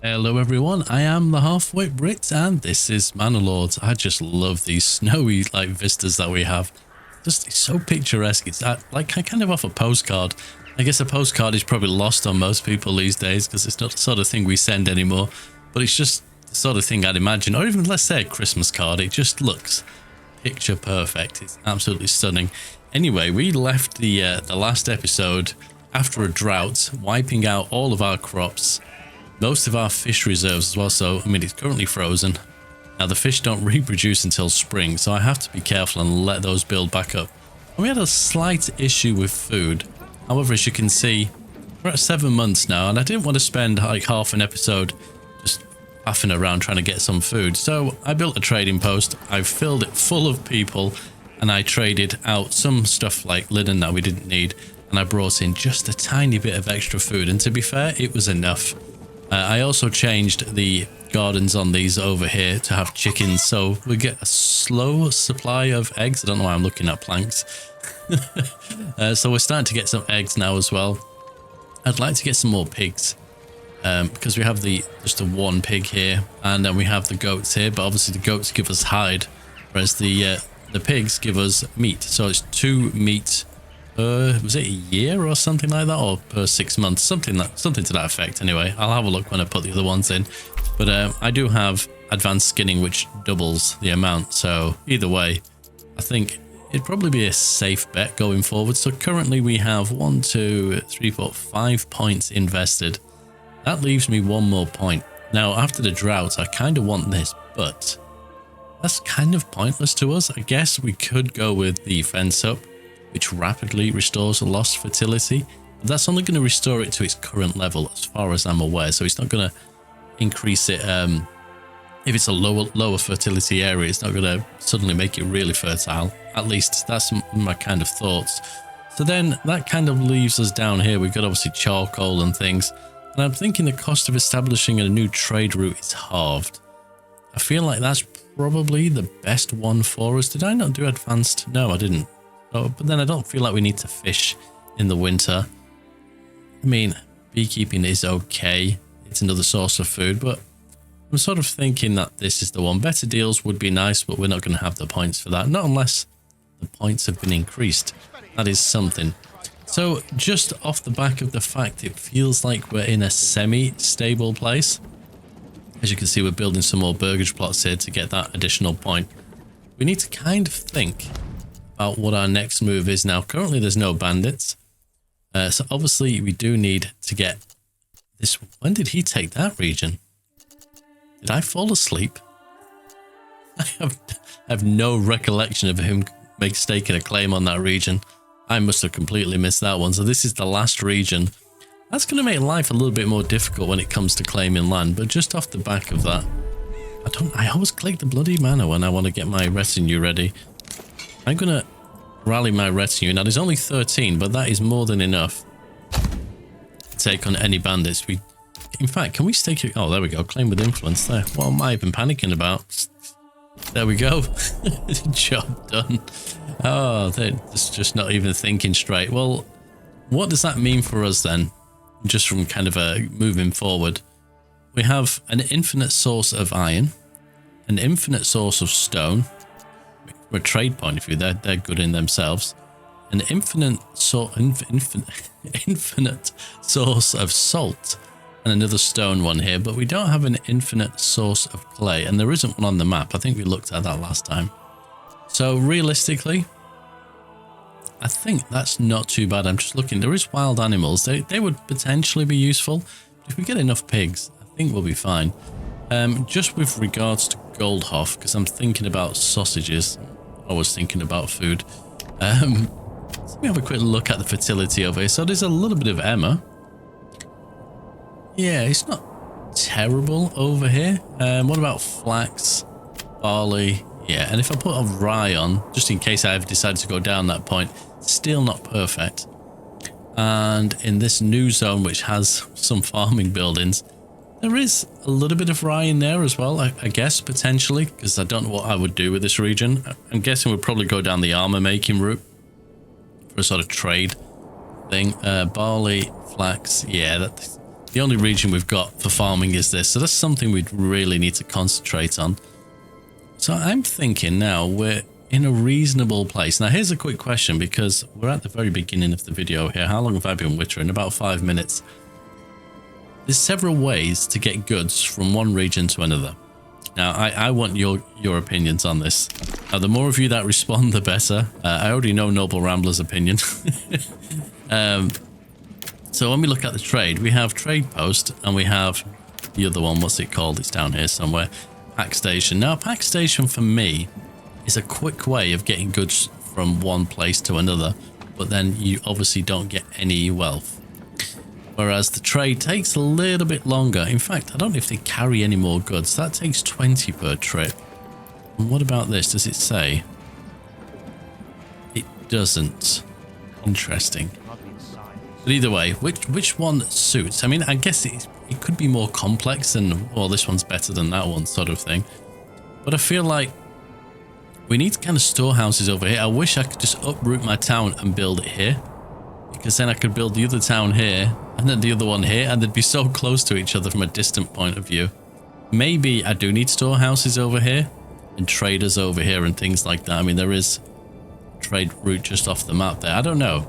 Hello everyone, I am the Halfwit Brit and this is Manor Lords. I just love these snowy vistas that we have. Just it's so picturesque. It's like kind of off a postcard. I guess a postcard is probably lost on most people these days because it's not the sort of thing we send anymore. But it's just the sort of thing I'd imagine, or even let's say a Christmas card. It just looks picture perfect. It's absolutely stunning. Anyway, we left the last episode after a drought, wiping out all of our crops. Most of our fish reserves as well, so I mean it's currently frozen. Now the fish don't reproduce until spring, so I have to be careful and let those build back up. And we had a slight issue with food. However, as you can see, we're at 7 months now, and I didn't want to spend like half an episode just faffing around trying to get some food. So I built a trading post, I filled it full of people, and I traded out some stuff like linen that we didn't need, and I brought in just a tiny bit of extra food, and to be fair, it was enough. I also changed the gardens on these over here to have chickens, so we get a slow supply of eggs. I don't know why I'm looking at planks. So we're starting to get some eggs now as well. I'd like to get some more pigs because we have just the one pig here, and then we have the goats here, but obviously the goats give us hide, whereas the pigs give us meat. So it's 2 meat. Was it a year or something like that, or per 6 months, something to that effect. Anyway, I'll have a look when I put the other ones in, but I do have advanced skinning which doubles the amount, so either way I think it'd probably be a safe bet going forward. So currently we have 1 2 3 4 5 points invested. That leaves me 1 more point. Now after the drought I kind of want this, but that's kind of pointless to us. I guess we could go with the fence up, which rapidly restores a lost fertility. But that's only going to restore it to its current level as far as I'm aware, so it's not going to increase it. If it's a lower fertility area, it's not going to suddenly make it really fertile. At least that's my kind of thoughts. So then that kind of leaves us down here. We've got obviously charcoal and things, and I'm thinking the cost of establishing a new trade route is halved. I feel like that's probably the best one for us. Did I not do advanced? No, I didn't. Oh, but then I don't feel like we need to fish in the winter. I mean, beekeeping is okay. It's another source of food, but I'm sort of thinking that this is the one. Better deals would be nice, but we're not going to have the points for that. Not unless the points have been increased. That is something. So just off the back of the fact it feels like we're in a semi-stable place. As you can see, we're building some more burgage plots here to get that additional point. We need to kind of think about what our next move is now. Currently there's no bandits, so obviously we do need to get this. When did he take that region? Did I fall asleep? I have no recollection of him staking a claim on that region. I must have completely missed that one. So this is the last region. That's going to make life a little bit more difficult when it comes to claiming land, but just off the back of that, I always click the bloody manor when I want to get my retinue ready. I'm going to rally my retinue. Now, there's only 13, but that is more than enough to take on any bandits. In fact, can we stake it? Oh, there we go. Claim with influence there. What am I even panicking about? There we go. Job done. Oh, they're just not even thinking straight. Well, what does that mean for us then? Just from kind of moving forward. We have an infinite source of iron, an infinite source of stone. From a trade point of view, they're good in themselves. An infinite source of salt, and another stone one here, but we don't have an infinite source of clay, and there isn't one on the map. I think we looked at that last time. So realistically, I think that's not too bad. I'm just looking. There is wild animals. They would potentially be useful. If we get enough pigs, I think we'll be fine. Just with regards to Goldhof, because I'm thinking about sausages. I was thinking about food. Let me have a quick look at the fertility over here. So there's a little bit of Emma. Yeah, it's not terrible over here. What about flax, barley? Yeah, and if I put a rye on, just in case I ever decide to go down that point, still not perfect. And in this new zone, which has some farming buildings, there is a little bit of rye in there as well, I guess, potentially, because I don't know what I would do with this region. I'm guessing we'll probably go down the armor making route for a sort of trade thing. Barley, flax, yeah, the only region we've got for farming is this. So that's something we'd really need to concentrate on. So I'm thinking now we're in a reasonable place. Now here's a quick question, because we're at the very beginning of the video here. How long have I been wittering? About 5 minutes. There's several ways to get goods from one region to another. Now I want your opinions on this. Now the more of you that respond, the better. I already know Noble Rambler's opinion. So when we look at the trade, we have Trade Post and we have the other one. What's it called? It's down here somewhere. Pack Station. Now, Pack Station for me is a quick way of getting goods from one place to another, but then you obviously don't get any wealth. Whereas the trade takes a little bit longer. In fact, I don't know if they carry any more goods. That takes 20 per trip. And what about this? Does it say? It doesn't. Interesting. But either way, which one suits? I mean, I guess it could be more complex than, well, this one's better than that one sort of thing. But I feel like we need kind of storehouses over here. I wish I could just uproot my town and build it here, because then I could build the other town here and then the other one here, and they'd be so close to each other from a distant point of view. Maybe I do need storehouses over here and traders over here and things like that. I mean, there is a trade route just off the map there. I don't know.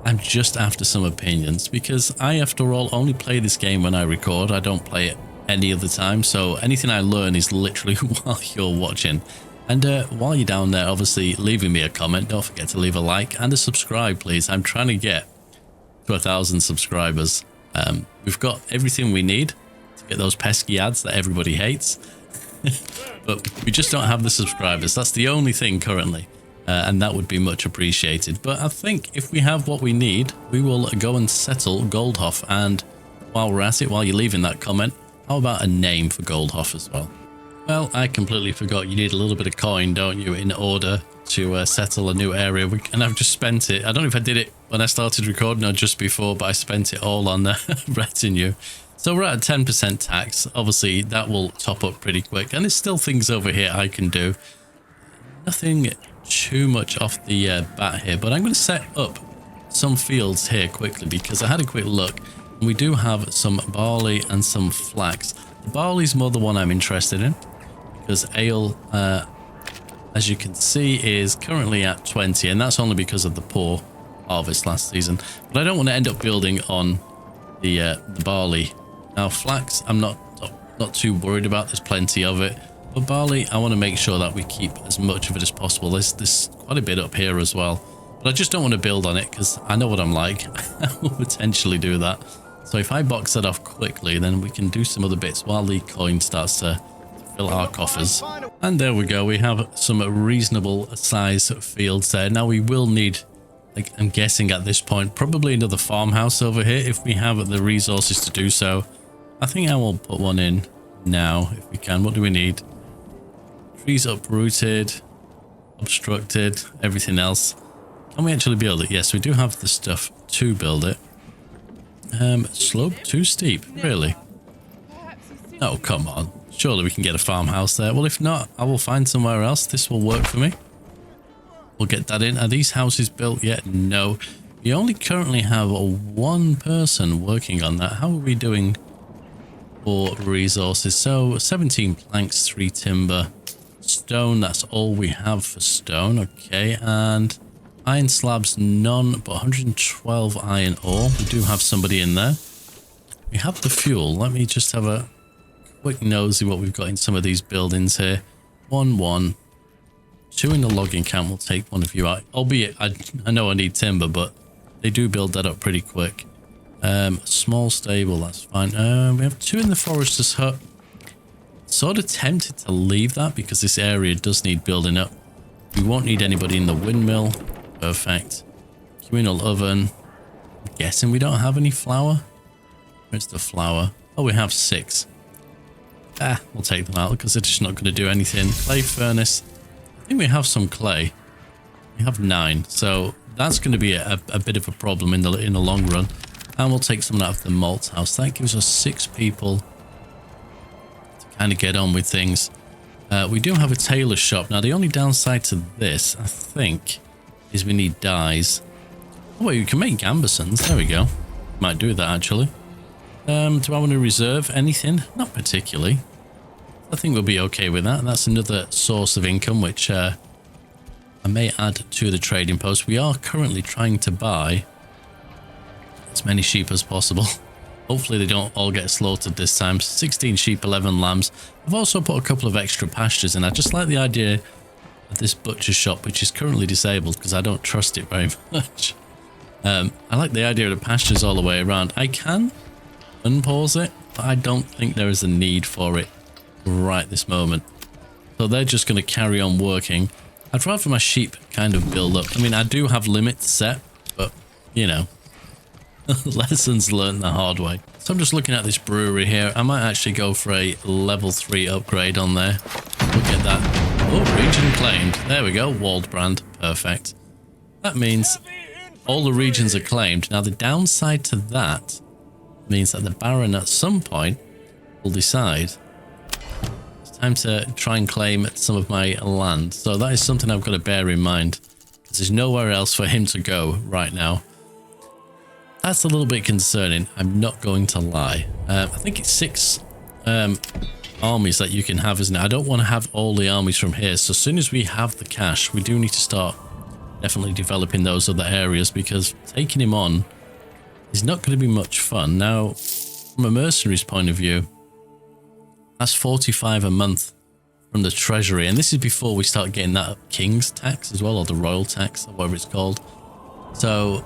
I'm just after some opinions, because I, after all, only play this game when I record. I don't play it any other time, so anything I learn is literally while you're watching. And while you're down there, obviously leaving me a comment, don't forget to leave a like and a subscribe, please. I'm trying to get to 1,000 subscribers. We've got everything we need to get those pesky ads that everybody hates, but we just don't have the subscribers. That's the only thing currently. And that would be much appreciated. But I think if we have what we need, we will go and settle Goldhof. And while we're at it, while you're leaving that comment, how about a name for Goldhof as well? Well, I completely forgot you need a little bit of coin, don't you, in order to settle a new area. And I've just spent it. I don't know if I did it when I started recording or just before, but I spent it all on retinue. So we're at a 10% tax. Obviously, that will top up pretty quick. And there's still things over here I can do. Nothing too much off the bat here, but I'm going to set up some fields here quickly, because I had a quick look and we do have some barley and some flax. The barley's more the one I'm interested in, because ale, as you can see, is currently at 20, and that's only because of the poor harvest last season. But I don't want to end up building on the barley. Now flax, I'm not too worried about. There's plenty of it. But barley, I want to make sure that we keep as much of it as possible. There's quite a bit up here as well. But I just don't want to build on it, because I know what I'm like. I will potentially do that. So if I box that off quickly, then we can do some other bits while the coin starts to fill our coffers. And there we go. We have some reasonable size fields there. Now we will need, like, I'm guessing at this point, probably another farmhouse over here if we have the resources to do so. I think I will put one in now if we can. What do we need? Trees uprooted, obstructed, everything else. Can we actually build it? Yes, we do have the stuff to build it. Slope too steep, really? Oh, come on. Surely we can get a farmhouse there. Well, if not, I will find somewhere else. This will work for me. We'll get that in. Are these houses built yet? No. We only currently have one person working on that. How are we doing for resources? So 17 planks, 3 timber. Stone, that's all we have for stone. Okay, and iron slabs, none, but 112 iron ore. We do have somebody in there. We have the fuel. Let me just have a quick nosy what we've got in some of these buildings here. 1, 2 in the logging camp. We'll take one of you out. Albeit, I know I need timber, but they do build that up pretty quick. Small stable, that's fine. We have 2 in the forester's hut. Sort of tempted to leave that, because this area does need building up. We won't need anybody in the windmill. Perfect. Communal oven. I'm guessing we don't have any flour. Where's the flour? Oh, we have 6. We'll take them out because they're just not going to do anything. Clay furnace. I think we have some clay. We have 9. So that's going to be a bit of a problem in the long run. And we'll take some out of the malt house. That gives us 6 people kind of get on with things. We do have a tailor shop. Now, the only downside to this, I think, is we need dyes. Oh, wait, we can make gambesons. There we go. Might do that, actually. Do I want to reserve anything? Not particularly. I think we'll be okay with that. That's another source of income, which I may add to the trading post. We are currently trying to buy as many sheep as possible. Hopefully they don't all get slaughtered this time. 16 sheep, 11 lambs. I've also put a couple of extra pastures in. I just like the idea of this butcher shop, which is currently disabled because I don't trust it very much. I like the idea of the pastures all the way around. I can unpause it, but I don't think there is a need for it right this moment. So they're just going to carry on working. I'd rather my sheep kind of build up. I mean, I do have limits set, but you know, lessons learned the hard way. So I'm just looking at this brewery here. I might actually go for a level 3 upgrade on there. Look at that. Oh, region claimed. There we go. Walled brand. Perfect. That means all the regions are claimed. Now the downside to that means that the Baron at some point will decide it's time to try and claim some of my land. So that is something I've got to bear in mind, because there's nowhere else for him to go right now. That's a little bit concerning, I'm not going to lie. I think it's 6 armies that you can have, isn't it? I don't want to have all the armies from here. So as soon as we have the cash, we do need to start definitely developing those other areas, because taking him on is not going to be much fun. Now, from a mercenary's point of view, that's 45 a month from the treasury. And this is before we start getting that king's tax as well, or the royal tax, or whatever it's called. So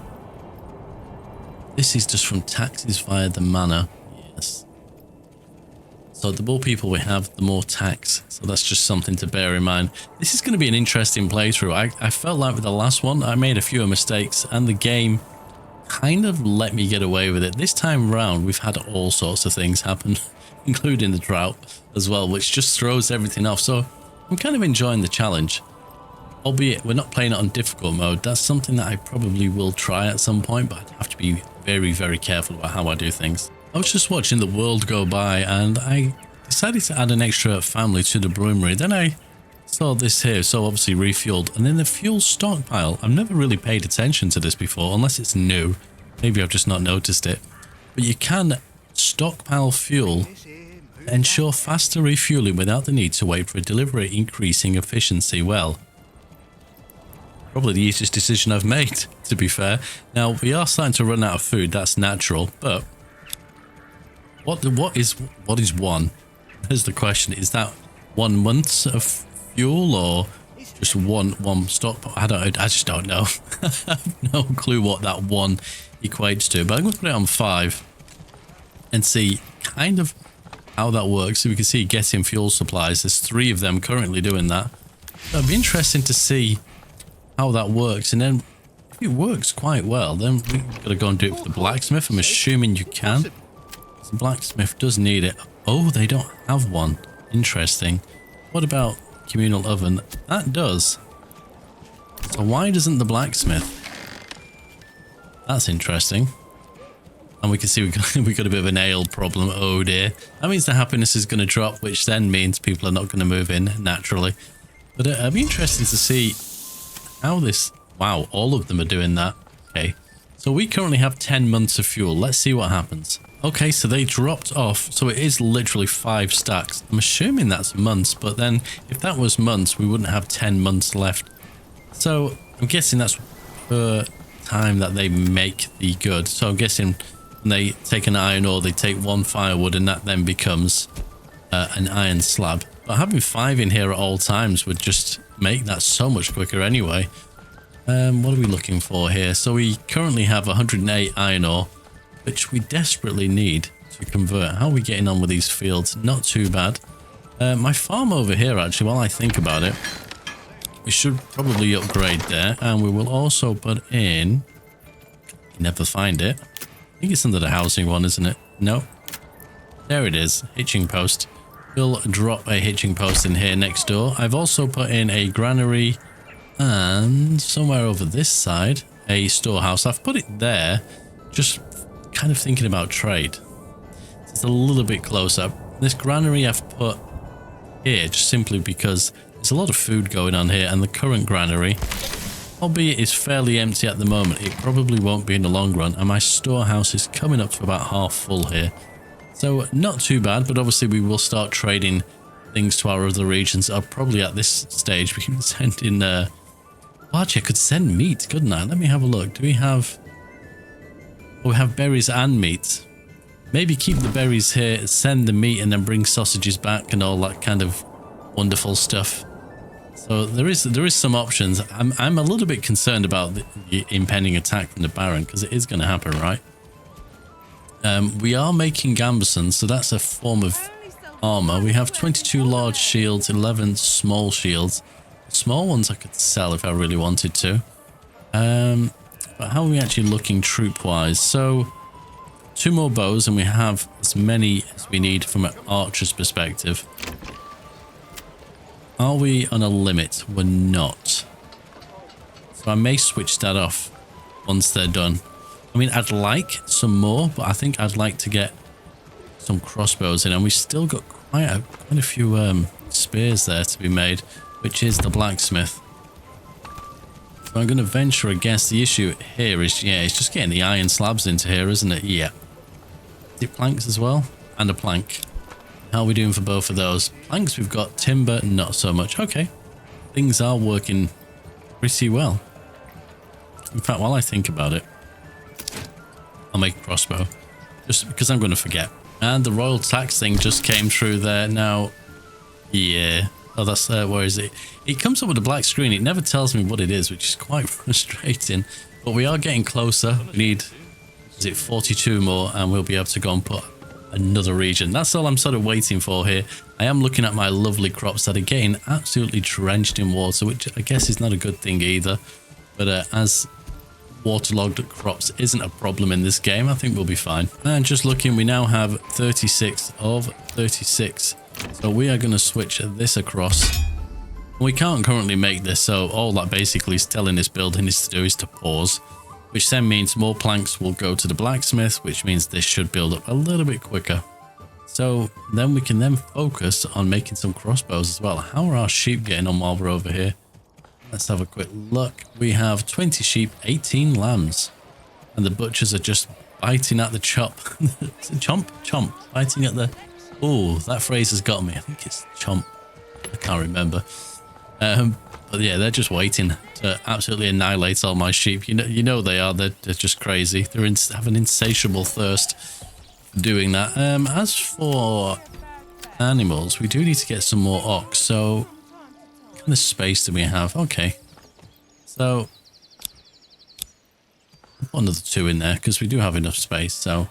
this is just from taxes via the manor. Yes. So the more people we have, the more tax. So that's just something to bear in mind. This is going to be an interesting playthrough. I felt like with the last one, I made a few mistakes and the game kind of let me get away with it. This time round, we've had all sorts of things happen, including the drought as well, which just throws everything off. So I'm kind of enjoying the challenge. Albeit we're not playing it on difficult mode. That's something that I probably will try at some point, but I'd have to be very, very careful about how I do things. I was just watching the world go by and I decided to add an extra family to the brewery. Then I saw this here, so obviously refueled, and then the fuel stockpile. I've never really paid attention to this before, unless it's new. Maybe I've just not noticed it. But you can stockpile fuel to ensure faster refueling without the need to wait for a delivery, increasing efficiency. Well, probably the easiest decision I've made, to be fair. Now, we are starting to run out of food, that's natural, but what is one? Here's the question. Is that 1 month of fuel or just one stock? I just don't know. I have no clue what that one equates to, but I'm going to put it on 5 and see kind of how that works. So we can see getting fuel supplies. There's 3 of them currently doing that. So it'd be interesting to see how that works, and then if it works quite well, then we've got to go and do it for the blacksmith. I'm assuming you can. The blacksmith does need it. Oh, they don't have one. Interesting. What about communal oven? That does. So why doesn't the blacksmith? That's interesting. And we can see we got a bit of an ale problem. Oh dear. That means the happiness is going to drop, which then means people are not going to move in naturally. But it'd be interesting to see how this... Wow, all of them are doing that. Okay. So we currently have 10 months of fuel. Let's see what happens. Okay, so they dropped off. So it is literally 5 stacks. I'm assuming that's months, but then if that was months, we wouldn't have 10 months left. So I'm guessing that's per time that they make the good. So I'm guessing when they take an iron ore, they take 1 firewood, and that then becomes an iron slab. But having 5 in here at all times would just make that so much quicker anyway. What are we looking for here? So we currently have 108 iron ore, which we desperately need to convert. How are we getting on with these fields? Not too bad. My farm over here, actually, while I think about it, we should probably upgrade there, and we will also put in... Never find it. I think it's under the housing one, isn't it? No. There it is. Hitching post. We'll drop a hitching post in here next door. I've also put in a granary, and somewhere over this side, a storehouse. I've put it there, just kind of thinking about trade. It's a little bit closer. This granary I've put here just simply because there's a lot of food going on here, and the current granary... albeit it's fairly empty at the moment, it probably won't be in the long run, and my storehouse is coming up to about half full here. So not too bad, but obviously we will start trading things to our other regions. I'll probably at this stage we can send in well, actually I could send meat, couldn't I? Let me have a look. Do we have... Oh, we have berries and meat. Maybe keep the berries here, send the meat, and then bring sausages back and all that kind of wonderful stuff. So there is some options. I'm a little bit concerned about the impending attack from the Baron, because it is going to happen, right? We are making gambesons, so that's a form of armor. We have 22 large shields, 11 small shields. Small ones I could sell if I really wanted to. But how are we actually looking troop-wise? So 2 more bows, and we have as many as we need from an archer's perspective. Are we on a limit? We're not. So I may switch that off once they're done. I mean, I'd like some more, but I think I'd like to get some crossbows in. And we've still got quite a few spears there to be made, which is the blacksmith. So I'm going to venture a guess. The issue here is, yeah, it's just getting the iron slabs into here, isn't it? Yeah. Is it planks as well? And a plank. How are we doing for both of those? Planks, we've got timber, not so much. Okay. Things are working pretty well. In fact, while I think about it, I'll make a crossbow. Just because I'm going to forget. And the royal tax thing just came through there. Now, yeah. Oh, that's where is it? It comes up with a black screen. It never tells me what it is, which is quite frustrating. But we are getting closer. We need, is it 42 more? And we'll be able to go and put another region. That's all I'm sort of waiting for here. I am looking at my lovely crops that are getting absolutely drenched in water, which I guess is not a good thing either. But as waterlogged crops isn't a problem in this game, I think we'll be fine. And just looking, we now have 36 of 36. So we are going to switch this across. We can't currently make this, so all that basically is telling this building is to do is to pause. Which then means more planks will go to the blacksmith, which means this should build up a little bit quicker. So then we can then focus on making some crossbows as well. How are our sheep getting on while we're over here? Let's have a quick look. We have 20 sheep, 18 lambs. And the butchers are just biting at the chop. Chomp, chomp, biting at the... Oh, that phrase has got me. I think it's chomp. I can't remember. But yeah, they're just waiting to absolutely annihilate all my sheep. You know they are. They're just crazy. They have an insatiable thirst for doing that. As for animals, we do need to get some more ox. So, what kind of space do we have? Okay. So, I'll put another 2 in there because we do have enough space. So,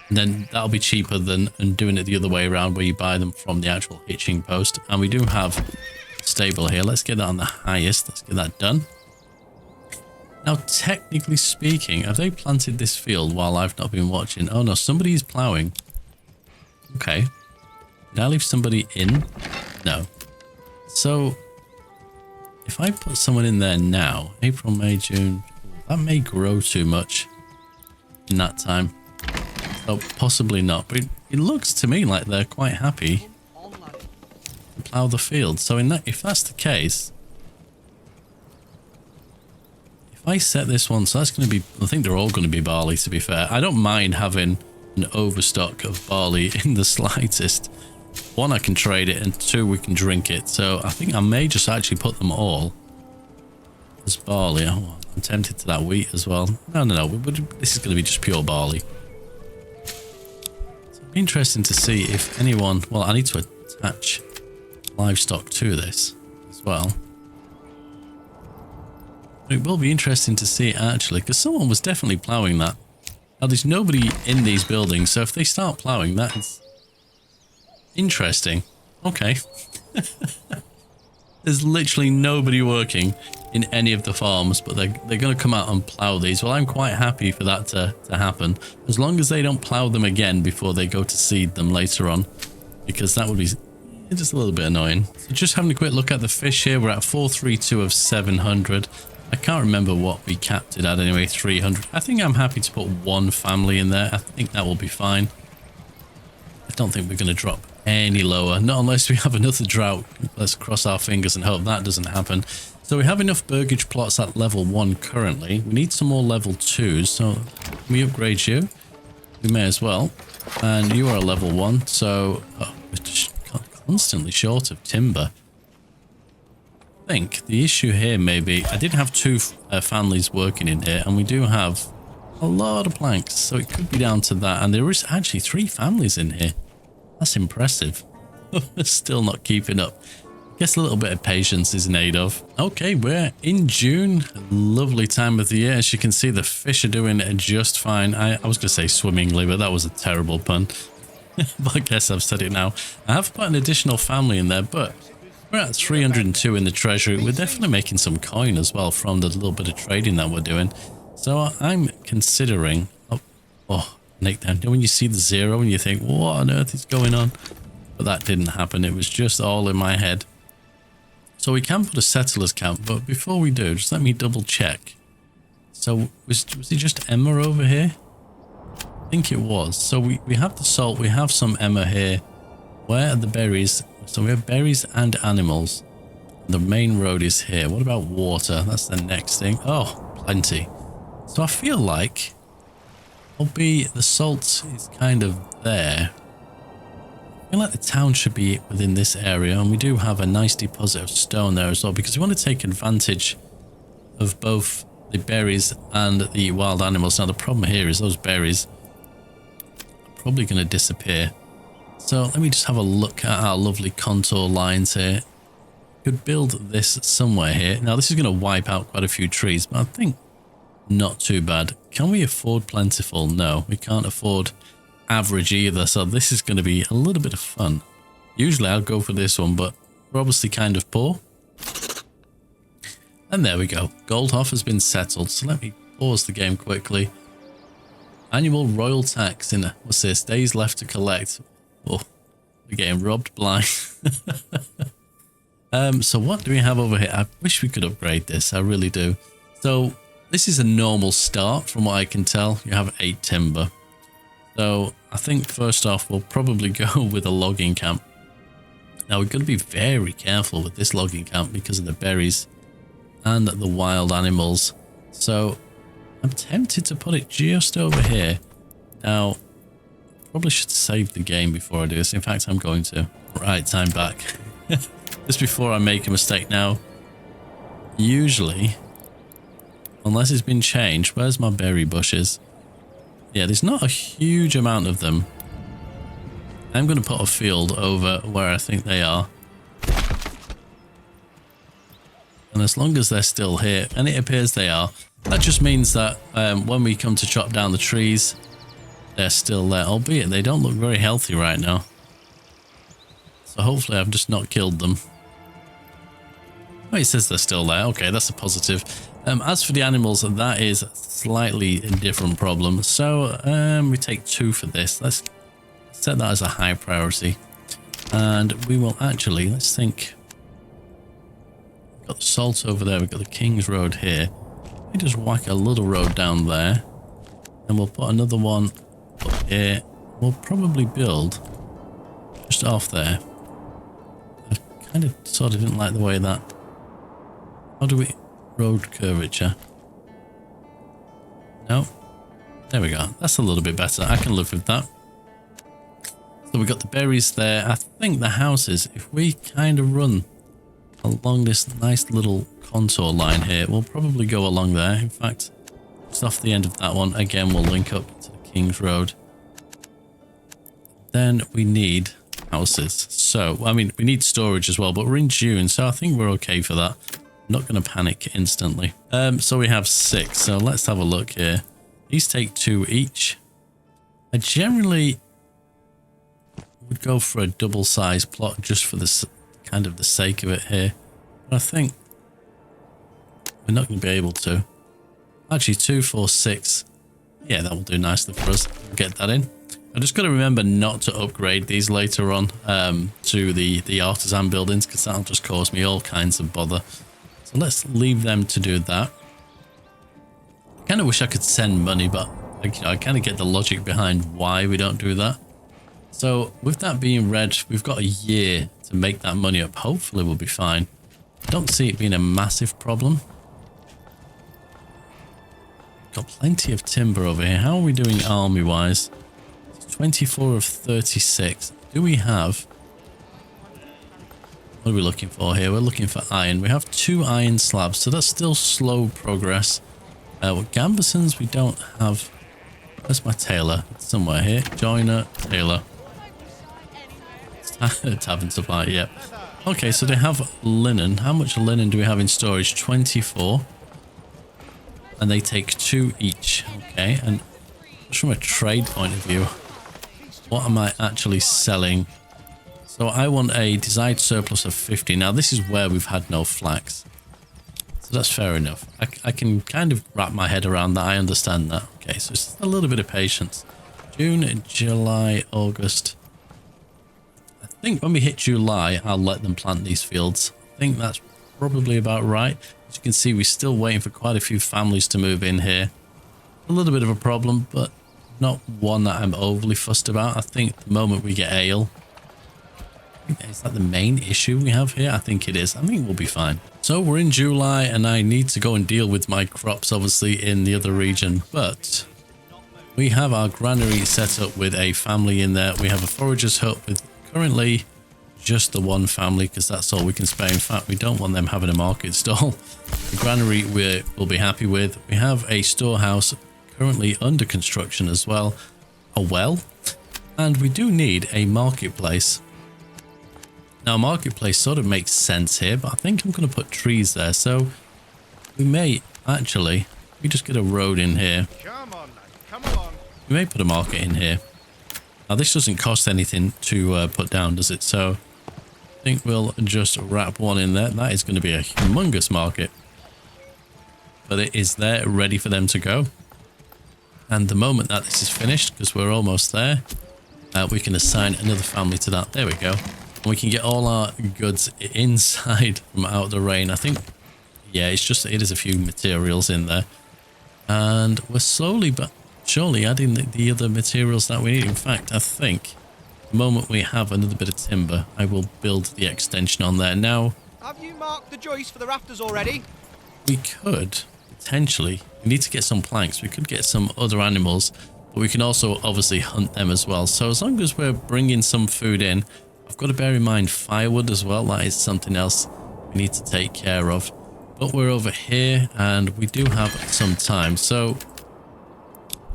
and then that'll be cheaper than doing it the other way around where you buy them from the actual hitching post. And we do have stable here. Let's get that on the highest. Let's get that done. Now, technically speaking, have they planted this field while I've not been watching? Oh no, somebody is ploughing. Okay. Did I leave somebody in? No. So, if I put someone in there now, April, May, June, that may grow too much in that time. So possibly not, but it looks to me like they're quite happy to plough the field. So if that's the case, if I set this one, so that's going to be, I think they're all going to be barley, to be fair. I don't mind having an overstock of barley in the slightest. 1, I can trade it, and 2, we can drink it. So I think I may just actually put them all as barley. Oh, I'm tempted to that wheat as well. No, this is going to be just pure barley. Interesting to see if anyone... Well, I need to attach livestock to this as well. It will be interesting to see, actually, because someone was definitely ploughing that. Now, there's nobody in these buildings, so if they start ploughing, that is interesting. Okay. There's literally nobody working in any of the farms, but they're going to come out and plough these. Well, I'm quite happy for that to happen, as long as they don't plough them again before they go to seed them later on, because that would be just a little bit annoying. So just having a quick look at the fish here, we're at 432 of 700. I can't remember what we capped it at anyway, 300. I think I'm happy to put 1 family in there. I think that will be fine. I don't think we're going to drop any lower. Not unless we have another drought. Let's cross our fingers and hope that doesn't happen. So we have enough burgage plots at level 1 currently. We need some more level 2s. So can we upgrade you? We may as well. And you are a level 1. So we're just constantly short of timber. I think the issue here may be I did have 2 families working in here, and we do have a lot of planks, so it could be down to that. And there is actually 3 families in here. That's impressive. Still not keeping up. Guess a little bit of patience is in aid of. Okay, we're in June. Lovely time of the year. As you can see, the fish are doing just fine. I was going to say swimmingly, but that was a terrible pun. But I guess I've said it now. I have put an additional family in there, but we're at 302 in the treasury. We're definitely making some coin as well from the little bit of trading that we're doing. So I'm considering... Oh, Nick, down. When you see the 0 and you think, what on earth is going on? But that didn't happen. It was just all in my head. So we can put a settlers camp, but before we do, just let me double check. So was it just Emma over here? I think it was. So we have the salt, we have some Emma here. Where are the berries? So we have berries and animals. The main road is here. What about water? That's the next thing. Oh, plenty. So I feel like the salt is kind of there. I feel like the town should be within this area, and we do have a nice deposit of stone there as well, because we want to take advantage of both the berries and the wild animals. Now the problem here is those berries are probably going to disappear. So let me just have a look at our lovely contour lines here. Could build this somewhere here. Now this is going to wipe out quite a few trees, but I think not too bad. Can we afford plentiful? No, we can't afford average either. So this is going to be a little bit of fun. Usually I'll go for this one, but we're obviously kind of poor. And there we go. Goldhoff has been settled. So let me pause the game quickly. Annual royal tax in what's this? Days left to collect. Oh, we're getting robbed blind. So what do we have over here? I wish we could upgrade this. I really do. So this is a normal start from what I can tell. You have 8 timber. So I think first off, we'll probably go with a logging camp. Now we've got to be very careful with this logging camp because of the berries and the wild animals. So I'm tempted to put it just over here. Now, probably should save the game before I do this. In fact, I'm going to. Right, time back. Just before I make a mistake now. Usually, unless it's been changed, where's my berry bushes? Yeah, there's not a huge amount of them. I'm going to put a field over where I think they are. And as long as they're still here, and it appears they are, that just means that when we come to chop down the trees, they're still there, albeit they don't look very healthy right now. So hopefully I've just not killed them. Oh, it says they're still there. Okay, that's a positive. As for the animals, that is a slightly different problem. So we take 2 for this. Let's set that as a high priority. And we will actually, let's think. We've got the salt over there. We've got the King's Road here. We just whack a little road down there. And we'll put another one up here. We'll probably build just off there. I kind of sort of didn't like the way that... How do we... Road curvature. No. There we go. That's a little bit better. I can live with that. So we got the berries there. I think the houses, if we kind of run along this nice little contour line here, we'll probably go along there. In fact, just off the end of that one, again, we'll link up to the King's Road. Then we need houses. So, I mean, we need storage as well, but we're in June, so I think we're okay for that. Not going to panic instantly. So we have 6. So let's have a look here. These take 2 each. I generally would go for a double-sized plot just for the kind of the sake of it here. But I think we're not going to be able to. Actually, 2, 4, 6. Yeah, that will do nicely for us. Get that in. I've just got to remember not to upgrade these later on to the artisan buildings, because that'll just cause me all kinds of bother. So let's leave them to do that. I kind of wish I could send money, but I kind of get the logic behind why we don't do that. So with that being read, we've got a year to make that money up. Hopefully we'll be fine. I don't see it being a massive problem. Got plenty of timber over here. How are we doing army wise? 24 of 36. Do we have... What are we looking for here? We're looking for iron. We have 2 iron slabs, so that's still slow progress. With Gambesons, we don't have... Where's my tailor? It's somewhere here. Joiner, tailor. Tavern supply, yep. Okay, so they have linen. How much linen do we have in storage? 24. And they take 2 each. Okay, and just from a trade point of view, what am I actually selling? So I want a desired surplus of 50. Now this is where we've had no flax. So that's fair enough. I can kind of wrap my head around that. I understand that. Okay, so it's a little bit of patience. June, July, August. I think when we hit July, I'll let them plant these fields. I think that's probably about right. As you can see, we're still waiting for quite a few families to move in here. A little bit of a problem, but not one that I'm overly fussed about. I think the moment we get ale, is that the main issue we have here? I think it is. I think we'll be fine. So we're in July and I need to go and deal with my crops obviously in the other region, but we have our granary set up with a family in there. We have a forager's hut with currently just the 1 family because that's all we can spare. In fact, we don't want them having a market stall. The granary we'll be happy with. We have a storehouse currently under construction as well, a well, and we do need a marketplace. Now, marketplace sort of makes sense here, but I think I'm going to put trees there. So we may actually, we just get a road in here. Come on, come on. We may put a market in here. Now, this doesn't cost anything to put down, does it? So I think we'll just wrap one in there. That is going to be a humongous market. But it is there, ready for them to go. And the moment that this is finished, because we're almost there, we can assign another family to that. There we go. And we can get all our goods inside from out the rain. I think, yeah, it's just, it is a few materials in there. And we're slowly but surely adding the other materials that we need. In fact, I think the moment we have another bit of timber, I will build the extension on there. Now, Have you marked the joist for the rafters already? we could potentially, we need to get some planks. We could get some other animals, but we can also obviously hunt them as well. So as long as we're bringing some food in, I've got to bear in mind firewood as well. That is something else we need to take care of. But we're over here and we do have some time. So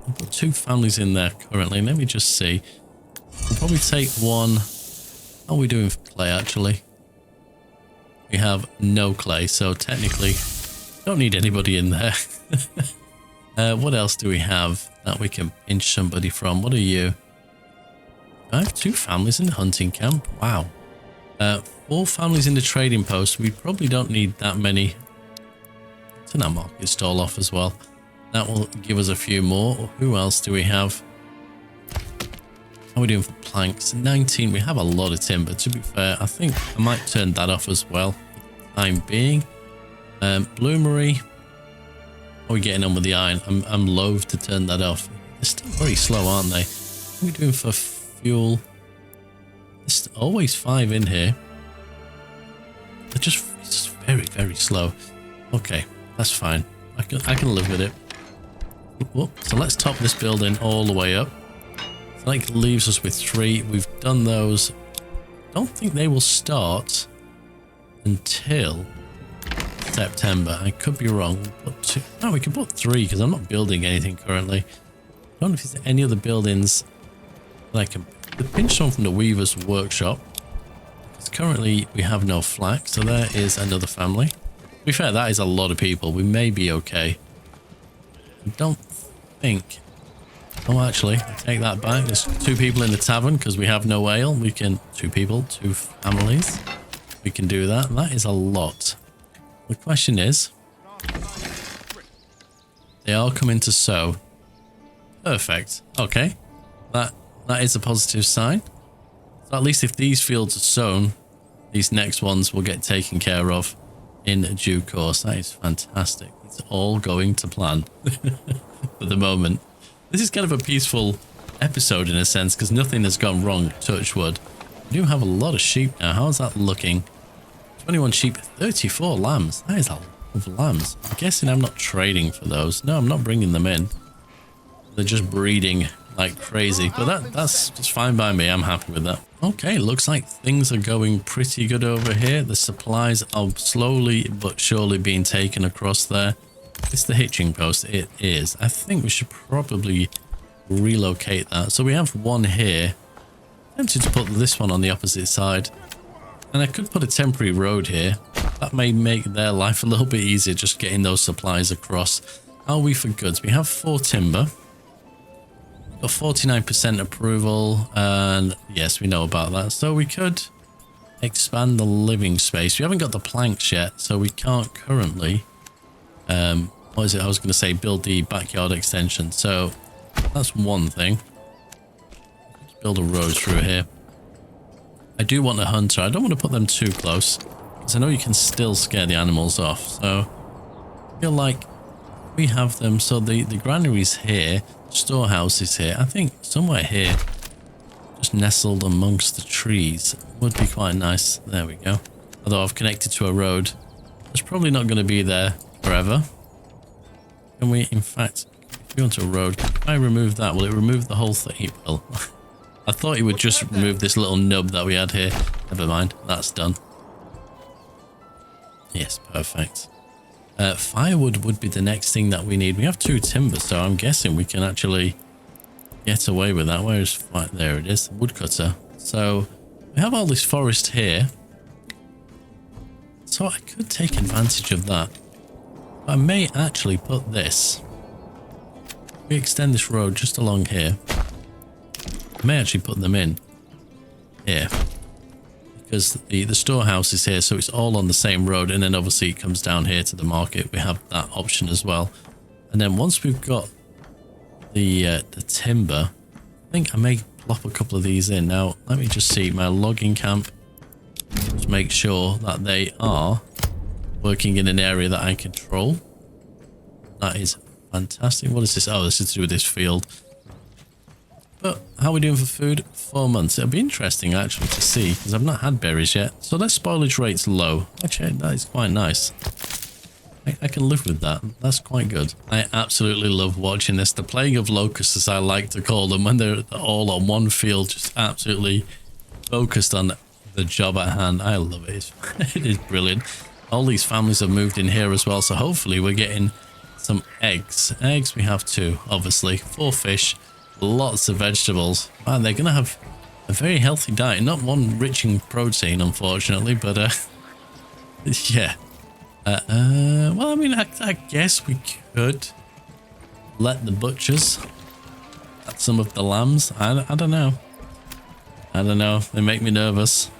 I've got 2 families in there currently. Let me just see. We'll probably take one. How are we doing for clay actually? We have no clay, so technically don't need anybody in there. What else do we have that we can pinch somebody from? What are you? I have 2 families in the hunting camp. Wow. 4 families in the trading post. We probably don't need that many. Turn that market stall off as well. That will give us a few more. Who else do we have? How are we doing for planks? 19. We have a lot of timber. To be fair, I think I might turn that off as well for the time being. Bloomery. How are we getting on with the iron? I'm loath to turn that off. They're still very slow, aren't they? What are we doing for fuel? There's always 5 in here. They're just, it's just very, very slow. Okay, that's fine. I can live with it. Whoop. So let's top this building all the way up. So that leaves us with 3. We've done those. Don't think they will start until September. I could be wrong. We'll put 2. No, we can put 3 because I'm not building anything currently. I don't know if there's any other buildings that I can. The pinch one from the Weaver's workshop. Because currently we have no flax, so there is another family. To be fair, that is a lot of people. We may be okay. I don't think. Oh, actually, I take that back. There's 2 people in the tavern because we have no ale. We can 2 people, 2 families. We can do that. That is a lot. The question is, they are coming to sow. Perfect. Okay, that is a positive sign. So at least if these fields are sown, these next ones will get taken care of in due course. That is fantastic. It's all going to plan for the moment. This is kind of a peaceful episode in a sense, because nothing has gone wrong, touch wood. We do have a lot of sheep now. How's that looking? 21 sheep, 34 lambs. That is a lot of lambs. I'm guessing I'm not trading for those. No, I'm not bringing them in. They're just breeding like crazy, but that's just fine by me. I'm happy with that. Okay, looks like things are going pretty good over here. The supplies are slowly but surely being taken across there. It's the hitching post. It is. I think we should probably relocate that. So we have one here. I'm tempted to put this one on the opposite side. And I could put a temporary road here. That may make their life a little bit easier, just getting those supplies across. How are we for goods? We have 4 timber. Got 49% approval, and yes, we know about that. So we could expand the living space. We haven't got the planks yet, so we can't currently, what is it? I was going to say build the backyard extension. So that's one thing. Let's build a road through here. I do want a hunter. I don't want to put them too close, because I know you can still scare the animals off. So I feel like we have them. So the granary's here. Storehouse is here. I think somewhere here, just nestled amongst the trees, would be quite nice. There we go. Although I've connected to a road, it's probably not going to be there forever. Can we, in fact, if we want a road, if I remove that, will it remove the whole thing? Well, I thought it would just remove this little nub that we had here. Never mind, that's done. Yes, perfect. Firewood would be the next thing that we need. We have 2 timber, so I'm guessing we can actually get away with that. Where's there it is, woodcutter. So we have all this forest here, so I could take advantage of that. I may actually put this. We extend this road just along here. I may actually put them in here, because the storehouse is here, so it's all on the same road, and then obviously it comes down here to the market. We have that option as well. And then once we've got the timber, I think I may plop a couple of these in. Now let me just see my logging camp, just make sure that they are working in an area that I control. That is fantastic. What is this? Oh, this is to do with this field. But how are we doing for food? 4 months. It'll be interesting actually to see, because I've not had berries yet. So their spoilage rate's low. Actually, that is quite nice. I can live with that. That's quite good. I absolutely love watching this. The plague of locusts, as I like to call them, when they're all on one field, just absolutely focused on the job at hand. I love it. It is brilliant. All these families have moved in here as well, so hopefully we're getting some eggs. Eggs we have 2, obviously. 4 fish. Lots of vegetables. Man, they're gonna have a very healthy diet. Not one rich in protein, unfortunately, but yeah. Well, I mean, I guess we could let the butchers at some of the lambs. I don't know. I don't know. They make me nervous.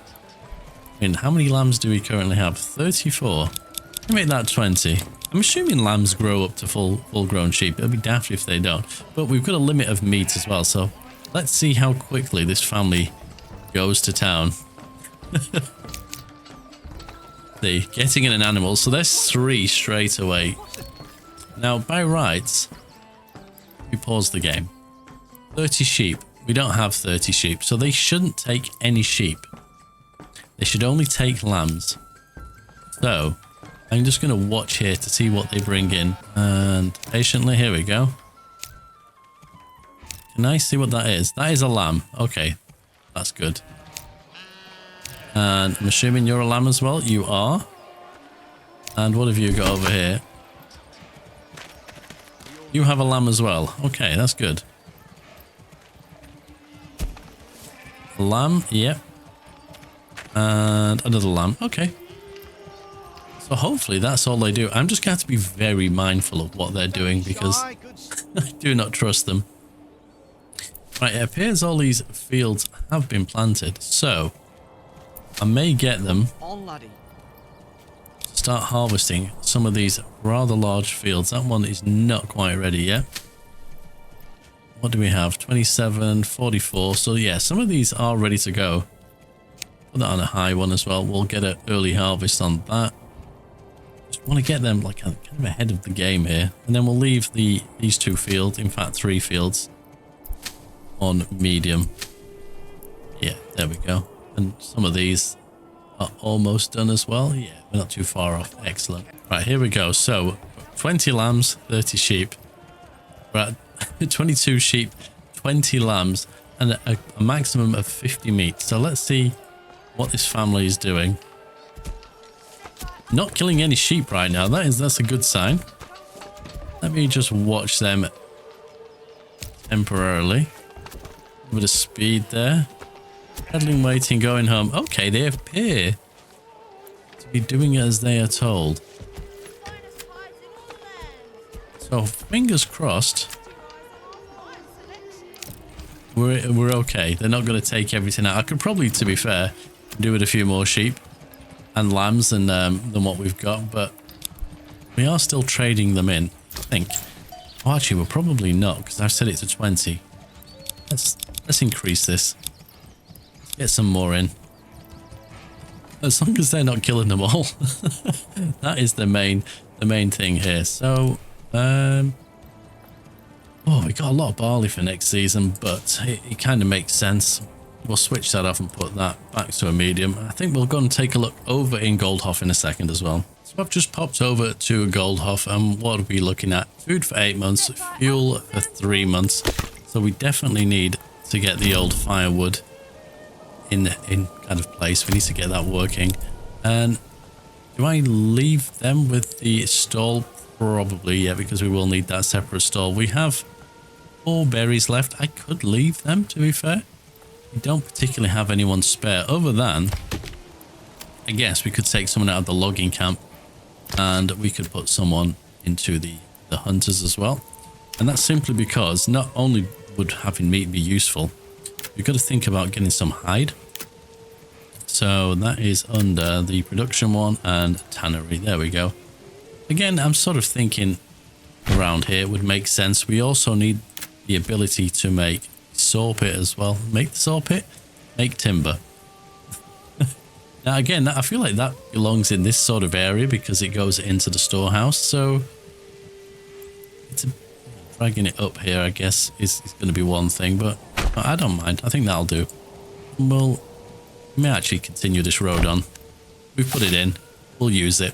I mean, how many lambs do we currently have? 34. Let me make that 20. I'm assuming lambs grow up to full-grown sheep. It'll be daft if they don't. But we've got a limit of meat as well, so let's see how quickly this family goes to town. See, getting in an animal. So there's 3 straight away. Now, by rights, we pause the game. 30 sheep. We don't have 30 sheep, so they shouldn't take any sheep. They should only take lambs. So I'm just going to watch here to see what they bring in. And patiently, here we go. Can I see what that is? That is a lamb. Okay, that's good. And I'm assuming you're a lamb as well. You are. And what have you got over here? You have a lamb as well. Okay, that's good. A lamb, yep. And another lamb. Okay. So hopefully that's all they do. I'm just going to have to be very mindful of what they're doing, because I do not trust them. Right, it appears all these fields have been planted, so I may get them to start harvesting some of these rather large fields. That one is not quite ready yet. What do we have? 27, 44. So yeah, some of these are ready to go. Put that on a high one as well. We'll get an early harvest on that. Just want to get them like kind of ahead of the game here. And then we'll leave these 2 fields, in fact 3 fields, on medium. Yeah, there we go. And some of these are almost done as well. Yeah, we're not too far off. Excellent. Right, here we go. So 20 lambs, 30 sheep. We're at 22 sheep, 20 lambs, and a maximum of 50 meat. So let's see what this family is doing. Not killing any sheep right now. That's a good sign. Let me just watch them temporarily. A bit of speed there. Peddling, waiting, going home. Okay, they appear to be doing it as they are told. So fingers crossed. We're okay. They're not going to take everything out. I could probably, to be fair, do with a few more sheep and lambs than what we've got, but we are still trading them in, I think. Oh, actually, we're probably not, because I've set it to 20. Let's increase this. Let's get some more in. As long as they're not killing them all. That is the main thing here. So, oh, we got a lot of barley for next season, but it kind of makes sense. We'll switch that off and put that back to a medium. I think we'll go and take a look over in Goldhof in a second as well. So I've just popped over to Goldhof, and what are we looking at? Food for 8 months, fuel for 3 months. So we definitely need to get the old firewood in kind of place. We need to get that working. And do I leave them with the stall? Probably, yeah, because we will need that separate stall. We have 4 berries left. I could leave them, to be fair. We don't particularly have anyone spare, other than, I guess we could take someone out of the logging camp and we could put someone into the hunters as well. And that's simply because not only would having meat be useful, we've got to think about getting some hide. So that is under the production one and tannery. There we go. Again, I'm sort of thinking around here it would make sense. We also need the ability to make saw pit as well. Make the saw pit, make timber. Now again, I feel like that belongs in this sort of area because it goes into the storehouse. So it's dragging it up here, I guess, is going to be one thing, but I don't mind. I think that'll do. Well, we may actually continue this road on. We've put it in. We'll use it.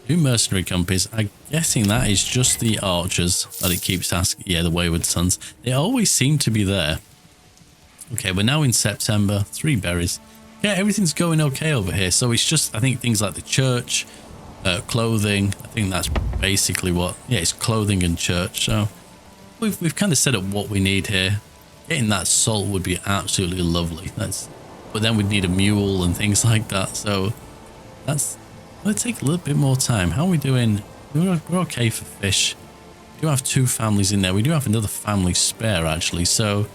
New mercenary companies. I'm guessing that is just the archers that it keeps asking. Yeah, the Wayward Sons. They always seem to be there. Okay, we're now in September. 3 berries. Yeah, everything's going okay over here. So it's just, I think, things like the church, clothing. I think that's basically what... Yeah, it's clothing and church. So we've kind of set up what we need here. Getting that salt would be absolutely lovely. But then we'd need a mule and things like that. So that's... It'll take a little bit more time. How are we doing? We're okay for fish. We do have 2 families in there. We do have another family spare, actually. So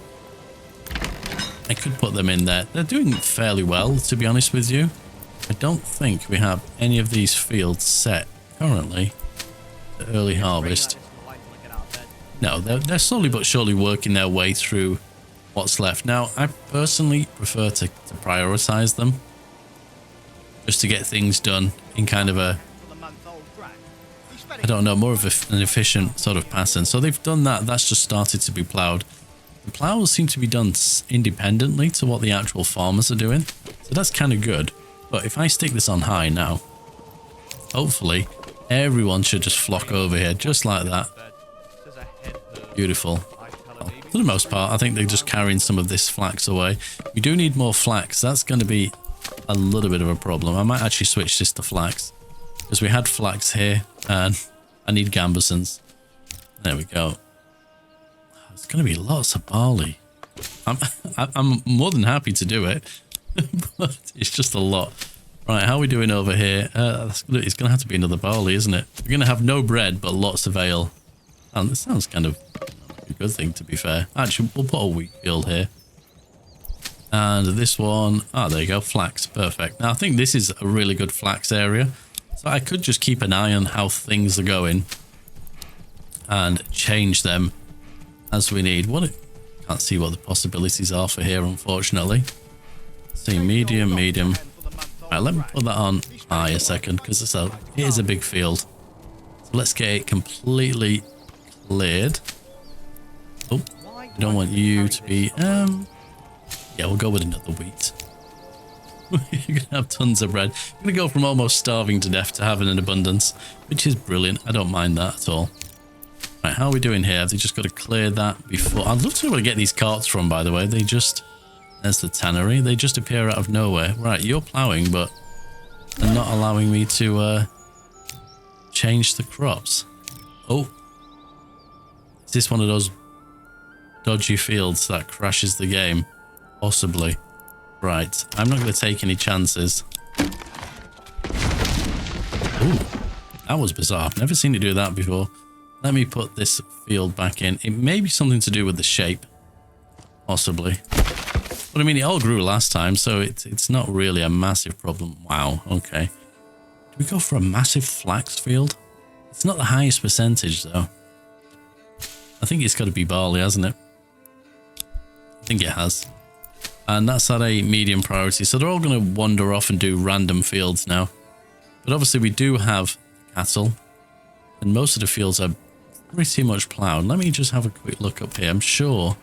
I could put them in there. They're doing fairly well, to be honest with you. I don't think we have any of these fields set currently. The early harvest. No, they're slowly but surely working their way through what's left. Now, I personally prefer to prioritize them. Just to get things done in kind of a, I don't know, more of an efficient sort of pattern. So they've done that. That's just started to be ploughed. The ploughs seem to be done independently to what the actual farmers are doing. So that's kind of good. But if I stick this on high now, hopefully everyone should just flock over here just like that. Beautiful. Well, for the most part, I think they're just carrying some of this flax away. We do need more flax. That's going to be a little bit of a problem. I might actually switch this to flax because we had flax here and I need gambesons. There we go. It's going to be lots of barley. I'm more than happy to do it, but it's just a lot. Right, how are we doing over here? It's going to have to be another barley, isn't it? We're going to have no bread, but lots of ale. And this sounds kind of a good thing, to be fair. Actually, we'll put a wheat field here. And this one, there you go, flax, perfect. Now I think this is a really good flax area. So I could just keep an eye on how things are going and change them as we need. Can't see what the possibilities are for here, unfortunately. See, medium. Right, let me put that on high a second because it is a big field. So let's get it completely cleared. Oh, We don't want you to be, yeah, we'll go with another wheat. You're gonna have tons of bread. You're gonna go from almost starving to death to having an abundance, which is brilliant. I don't mind that at all. Right, how are we doing here? Have they just got to clear that before? I'd love to know where to get these carts from, by the way. They just, there's the tannery. They just appear out of nowhere. Right, you're ploughing, but they're not allowing me to change the crops. Oh, is this one of those dodgy fields that crashes the game? Possibly. Right, I'm not going to take any chances. Ooh, that was bizarre. I've never seen it do that before. Let me put this field back in. It may be something to do with the shape. Possibly. But I mean, it all grew last time, so it's not really a massive problem. Wow, okay. Do we go for a massive flax field? It's not the highest percentage, though. I think it's got to be barley, hasn't it? I think it has. And that's at a medium priority, so they're all going to wander off and do random fields now. But obviously we do have cattle, and most of the fields are pretty much ploughed. Let me just have a quick look up here. I'm sure...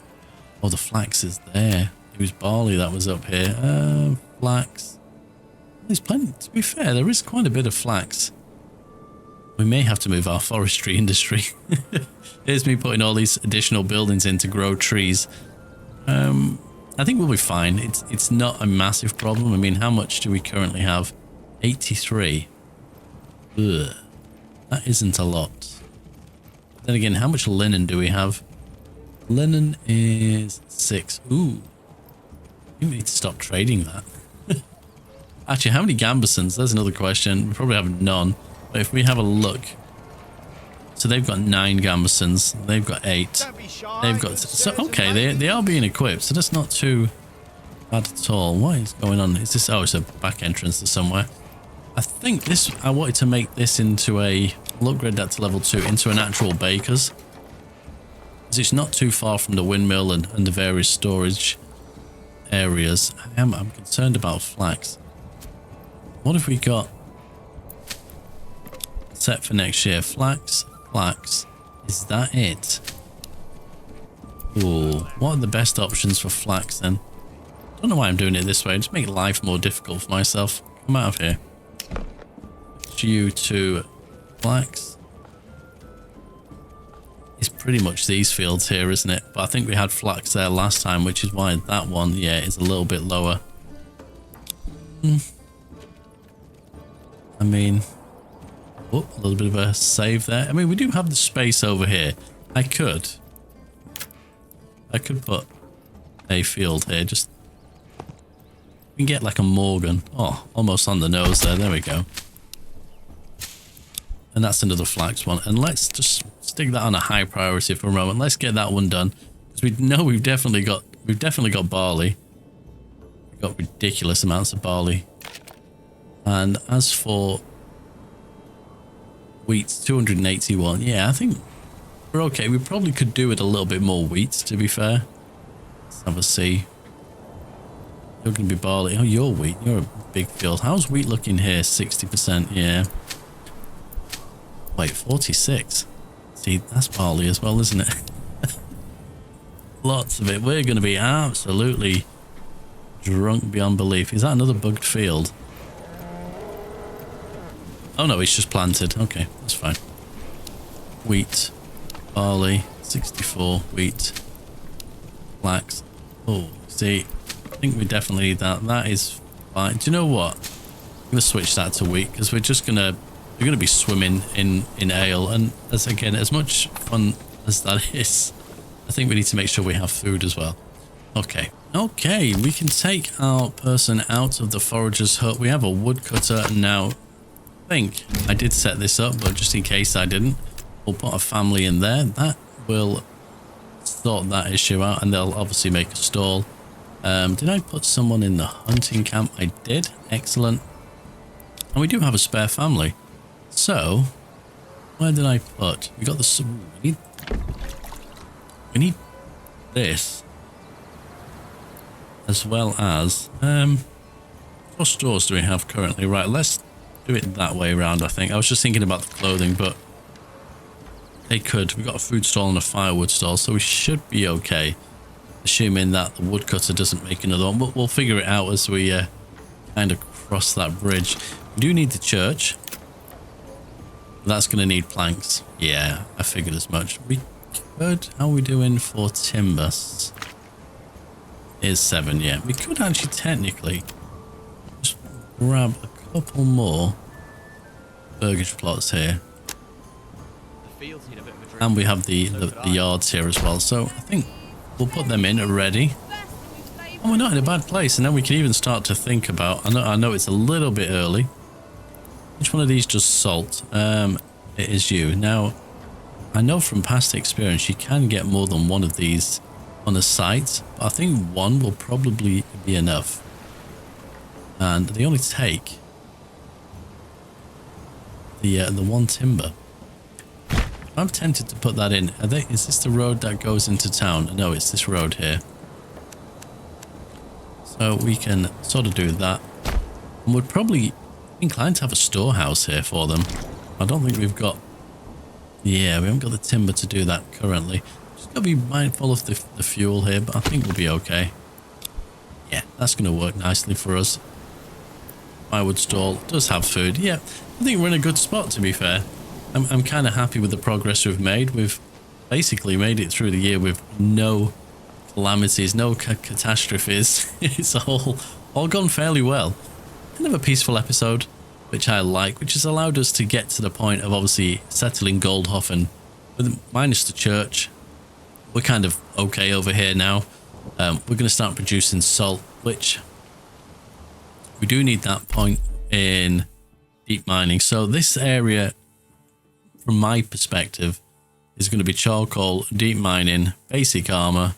Oh, the flax is there. It was barley that was up here. Flax. There's plenty, to be fair, there is quite a bit of flax. We may have to move our forestry industry. Here's me putting all these additional buildings in to grow trees. I think we'll be fine. It's not a massive problem. I mean, how much do we currently have? 83. Ugh. That isn't a lot. Then again, how much linen do we have? Linen is 6. Ooh. We need to stop trading that. Actually, how many gambesons? There's another question. We probably have none. But if we have a look. So they've got 9 gambesons. They've got 8. They've got... So, okay, they are being equipped. So that's not too bad at all. What is going on? Is this... Oh, it's a back entrance to somewhere. I think this... I wanted to make this into a... We'll upgrade that to level 2. Into an actual baker's. Because it's not too far from the windmill and the various storage areas. I'm concerned about flax. What have we got set for next year? Flax. Is that it? Ooh, what are the best options for flax then? Don't know why I'm doing it this way. Just make life more difficult for myself. Come out of here. Due to flax. It's pretty much these fields here, isn't it? But I think we had flax there last time, which is why that one, yeah, is a little bit lower. I mean... Oh, a little bit of a save there. I mean, we do have the space over here. I could put a field here. Just we can get like a Morgan. Oh, almost on the nose there. There we go. And that's another flax one. And let's just stick that on a high priority for a moment. Let's get that one done because we know we've definitely got barley. We've got ridiculous amounts of barley. And as for wheat, 281. Yeah, I think we're okay. We probably could do with a little bit more wheat, to be fair. Let's have a see. You're going to be barley. Oh, you're wheat. You're a big field. How's wheat looking here? 60%, yeah. Wait, 46. See, that's barley as well, isn't it? Lots of it. We're going to be absolutely drunk beyond belief. Is that another bugged field? Oh no, it's just planted. Okay, that's fine. Wheat, barley, 64, wheat, flax. Oh, see, I think we definitely need that. That is fine. Do you know what? I'm gonna switch that to wheat because we're gonna be swimming in ale. And as much fun as that is, I think we need to make sure we have food as well. Okay, we can take our person out of the forager's hut. We have a woodcutter now. I think I did set this up, but just in case I didn't, we'll put a family in there. That will sort that issue out, and they'll obviously make a stall. Did I put someone in the hunting camp? I did. Excellent. And we do have a spare family. So, where did I put? We got the... We need this. As well as... what stores do we have currently? Right, let's do it that way around, I think. I was just thinking about the clothing, but I They could. We've got a food stall and a firewood stall, so we should be okay. Assuming that the woodcutter doesn't make another one, but we'll figure it out as we kind of cross that bridge. We do need the church. That's going to need planks. Yeah, I figured as much. We could... How are we doing for timbers? Is 7, yeah. We could actually technically just grab a couple more burgage plots here. The fields need a bit of a drink. And we have the yards here as well. So I think we'll put them in already. And we're not in a bad place. And then we can even start to think about... I know it's a little bit early. Which one of these does salt? It is you. Now, I know from past experience you can get more than one of these on a site. But I think one will probably be enough. And they only take the one timber. I'm tempted to put that in. Is this the road that goes into town? No, it's this road here. So we can sort of do that. And we'd probably inclined to have a storehouse here for them. I don't think we've got... Yeah, we haven't got the timber to do that currently. Just got to be mindful of the fuel here, but I think we'll be okay. Yeah, that's going to work nicely for us. Firewood stall does have food. Yeah, I think we're in a good spot, to be fair. I'm kind of happy with the progress we've made. We've basically made it through the year with no calamities, no catastrophes. It's all gone fairly well. Kind of a peaceful episode, which I like, which has allowed us to get to the point of obviously settling Goldhofen, with minus the church. We're kind of okay over here now. We're going to start producing salt, which we do need that point in deep mining. So this area, from my perspective, is going to be charcoal, deep mining, basic armor,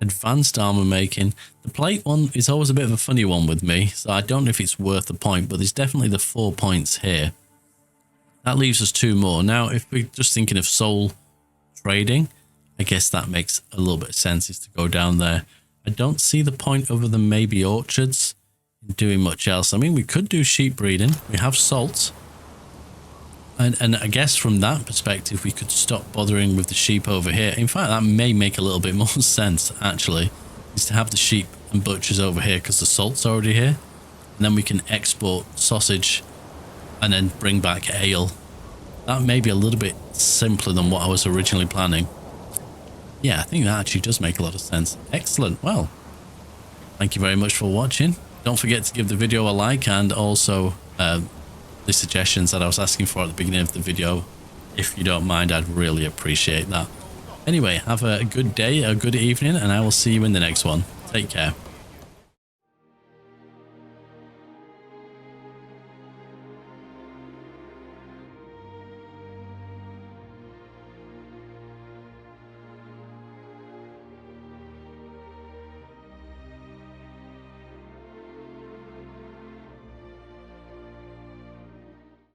advanced armor making. The plate one is always a bit of a funny one with me, so I don't know if it's worth the point, but there's definitely the 4 points here. That leaves us 2 more. Now, if we're just thinking of soul trading, I guess that makes a little bit of sense, is to go down there. I don't see the point other than maybe orchards in doing much else. I mean, we could do sheep breeding. We have salt. And I guess from that perspective, we could stop bothering with the sheep over here. In fact, that may make a little bit more sense, actually, is to have the sheep and butchers over here because the salt's already here. And then we can export sausage and then bring back ale. That may be a little bit simpler than what I was originally planning. Yeah, I think that actually does make a lot of sense. Excellent. Well, thank you very much for watching. Don't forget to give the video a like, and also the suggestions that I was asking for at the beginning of the video. If you don't mind, I'd really appreciate that. Anyway, have a good day, a good evening, and I will see you in the next one. Take care.